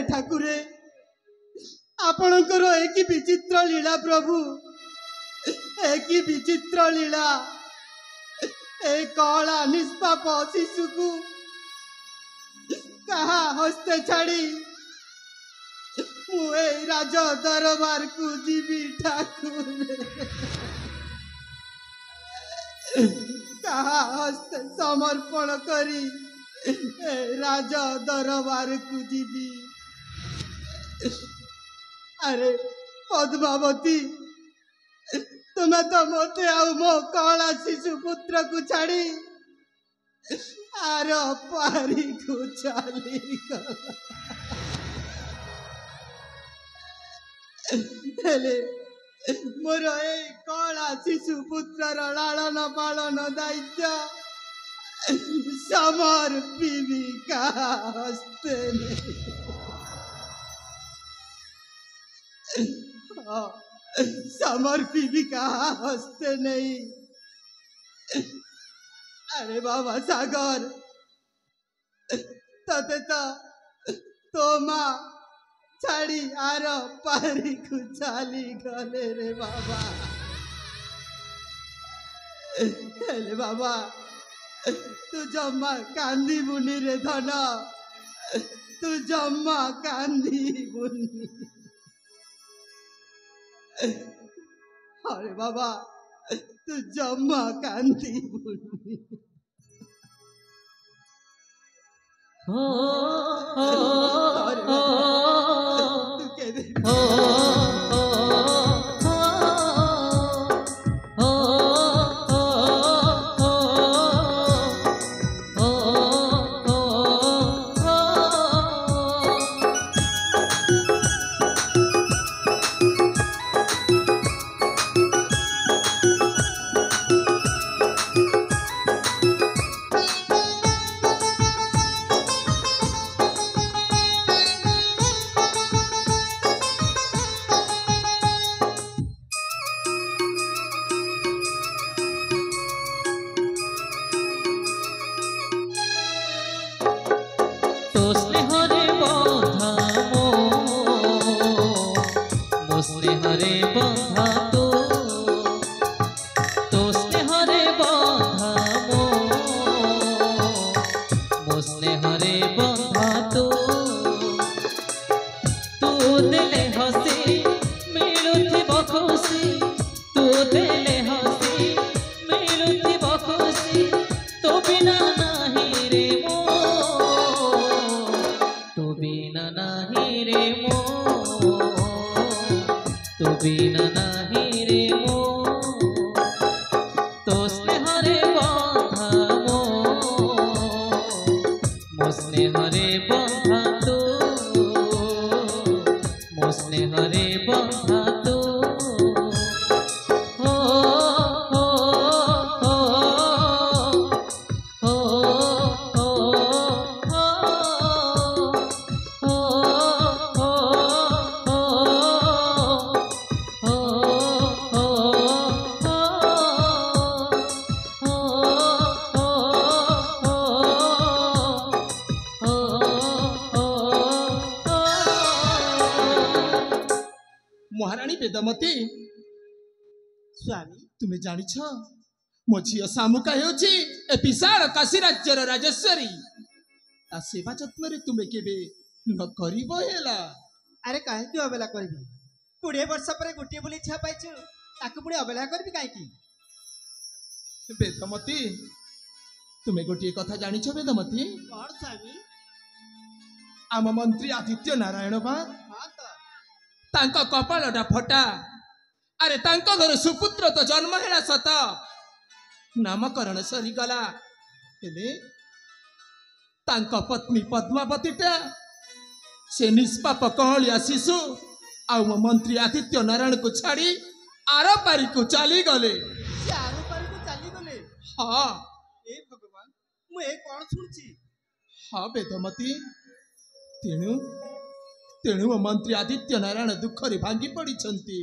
ठाकुरे आपणकर एक विचित्र लीला प्रभु एक विचित्र लीला ए कला निष्पाप शिशु को कहा हस्ते छाड़ी मुए राज दरबार को जीवी ठाकुर कहा हस्ते समर्पण करी राज दरबार को जीवी। अरे पद्मावती तुम्हें तो मते आ मो कला शिशु पुत्र को छाड़ी आर पारी को चली हेले मोर ए कला शिशु पुत्र लालन पालन दायित्व समर्पी का हस्ते समर्पी का हस्ते नहीं। अरे बाबा सागर तते तो माँ छाड़ी आर पारी को चली गले रे बाबा। हेले बाबा तू जम्मा कांदी बुनी रे धन तू जम्मा कांदी बुनी। अरे बाबा तू जम्मा कांदी बुनी। अरे बाबा तू के दे वेदमती स्वामी तुम्हें जानी छ मो झील सामुका होची ए विशाल काशी राज्यर राजेश्वरी ता सेवा जत्न रे तुम्हें केबे न करिबो हेला। अरे काहे तू अबेला करबी 20 वर्ष पर गोटे बोली छा पाइछु ताकू पुणी अबेला करबी काहे की। वेदमती तुम्हें गोटे कथा जानी छ वेदमती कोन स्वामी आम मंत्री आदित्य नारायण बा तांका कपालटा फटा अरे तांका घर सुपुत्र तो जन्म हेला सत नामकरण सरी गला हेले तांका पत्नी पद्मावतीटा से निष्पाप कहलिया शिशु आउ मो मंत्री आदित्य नारायण को छाड़ी आर पारी को चली गले। आर पारी को चली गले हाँ ए भगवान मु ए कोन सुनछि। हाँ वेदमती तेणु तेणु मंत्री आदित्य नारायण दुख रे भांगी पड़ी छंती।